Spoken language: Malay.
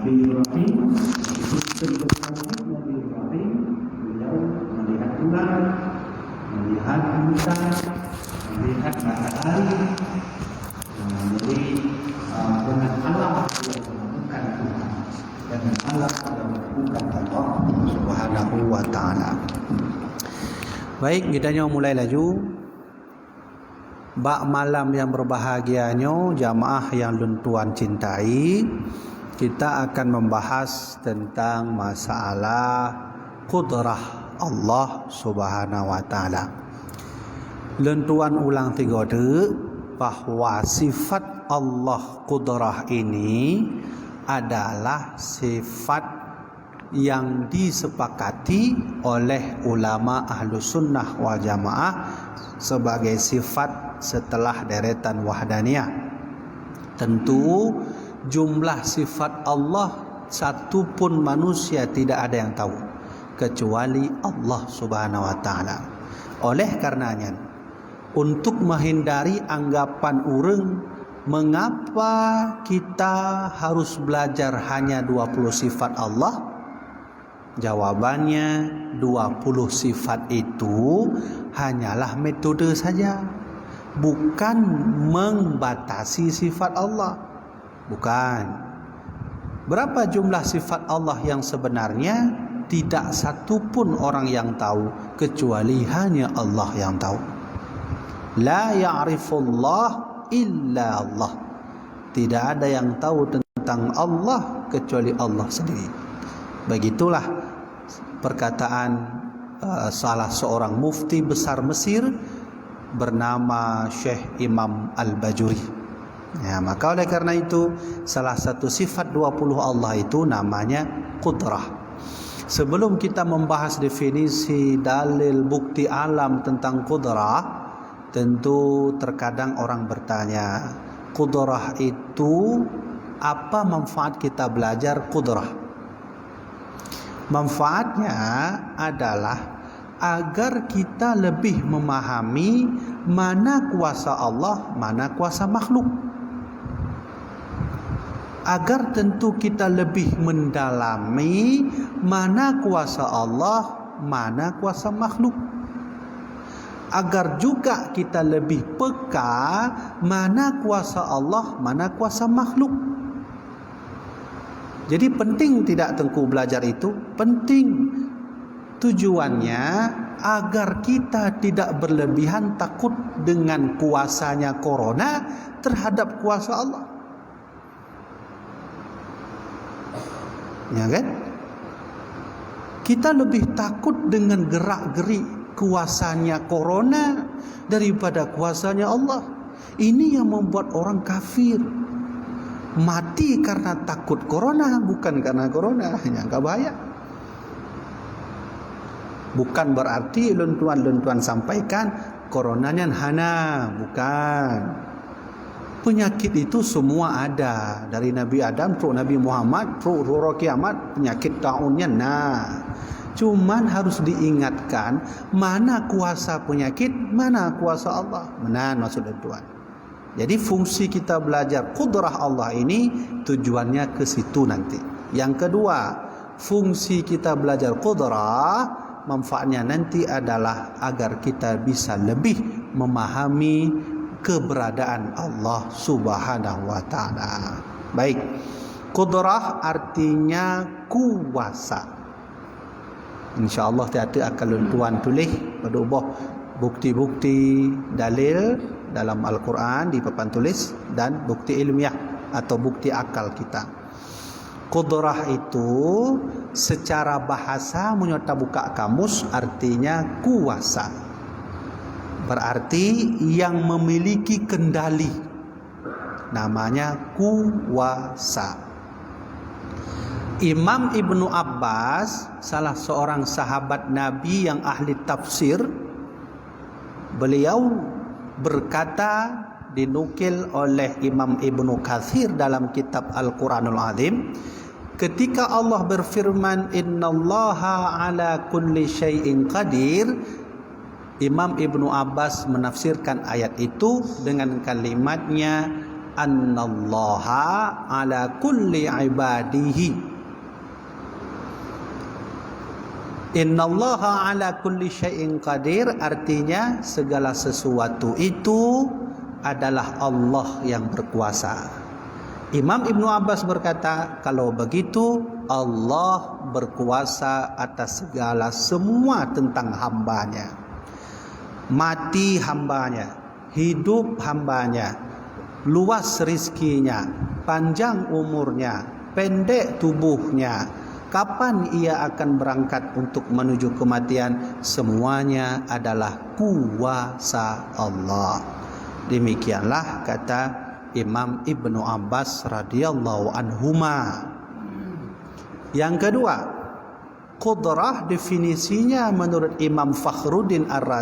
Nabi Ibrahim, Nabi Ibrahim, beliau melihat bulan, melihat bintang, melihat matahari, jadi dengan alam yang menemukan Tuhan, dengan alam yang menemukan Allah Subhanahu wa Ta'ala. Baik, kita mulai laju. Bak malam yang berbahagianya, jamaah yang Tuan cintai, kita akan membahas tentang masalah qudrah Allah Subhanahu wa Ta'ala. Tuan ulang tiga de bahawa sifat Allah qudrah ini adalah sifat yang disepakati oleh ulama Ahlus Sunnah wal Jamaah sebagai sifat setelah deretan wahdaniyah. Tentu jumlah sifat Allah satu pun manusia tidak ada yang tahu kecuali Allah Subhanahu wa Ta'ala. Oleh karenanya, untuk menghindari anggapan orang mengapa kita harus belajar hanya 20 sifat Allah, jawabannya 20 sifat itu hanyalah metode saja, bukan membatasi sifat Allah. Bukan. Berapa jumlah sifat Allah yang sebenarnya? Tidak satu pun orang yang tahu kecuali hanya Allah yang tahu. La ya'rifullah illa Allah. Tidak ada yang tahu tentang Allah kecuali Allah sendiri. Begitulah perkataan salah seorang mufti besar Mesir bernama Syekh Imam Al-Bajuri. Ya, maka oleh karena itu salah satu sifat 20 Allah itu namanya qudrah. Sebelum kita membahas definisi, dalil, bukti alam tentang qudrah, tentu terkadang orang bertanya, qudrah itu apa manfaat kita belajar qudrah? Manfaatnya adalah agar kita lebih memahami mana kuasa Allah, mana kuasa makhluk. Agar tentu kita lebih mendalami mana kuasa Allah, mana kuasa makhluk. Agar juga kita lebih peka mana kuasa Allah, mana kuasa makhluk. Jadi penting tidak Tengku belajar itu? Penting. Tujuannya agar kita tidak berlebihan takut dengan kuasanya corona terhadap kuasa Allah. Ya kan? Kita lebih takut dengan gerak-gerik kuasanya corona daripada kuasanya Allah. Ini yang membuat orang kafir. Mati karena takut corona, bukan karena corona. Yang bahaya. Bukan berarti luntuan sampaikan coronanya hana, bukan. Penyakit itu semua ada, dari Nabi Adam terus Nabi Muhammad terus roh kiamat, penyakit taunnya cuman harus diingatkan mana kuasa penyakit, mana kuasa Allah. Benar maksud tuan. Jadi fungsi kita belajar qudrah Allah ini tujuannya ke situ nanti. Yang kedua, fungsi kita belajar qudrah manfaatnya nanti adalah agar kita bisa lebih memahami keberadaan Allah Subhanahu wa Ta'ala. Baik. Qudrah artinya kuasa. InsyaAllah tiada akan tuan tulis berubah bukti-bukti dalil dalam Al-Quran di papan tulis dan bukti ilmiah atau bukti akal kita. Qudrah itu secara bahasa menyata buka kamus artinya kuasa. Berarti yang memiliki kendali. Namanya kuasa. Imam Ibnu Abbas, salah seorang sahabat Nabi yang ahli tafsir, beliau berkata, dinukil oleh Imam Ibnu Katsir dalam kitab Al-Quranul Azim, ketika Allah berfirman innallaha ala kulli syai'in qadir, Imam Ibnu Abbas menafsirkan ayat itu dengan kalimatnya annallaha ala kulli ibadihi. Innallaha ala kulli syai'in qadir, artinya segala sesuatu itu adalah Allah yang berkuasa. Imam Ibnu Abbas berkata, kalau begitu Allah berkuasa atas segala semua tentang hambanya. Mati hambanya, hidup hambanya, luas rizkinya, panjang umurnya, pendek tubuhnya, kapan ia akan berangkat untuk menuju kematian, semuanya adalah kuasa Allah. Demikianlah kata Imam Ibnu Abbas radhiyallahu anhuma. Yang kedua, qudrah definisinya menurut Imam Fakhruddin Ar-Razi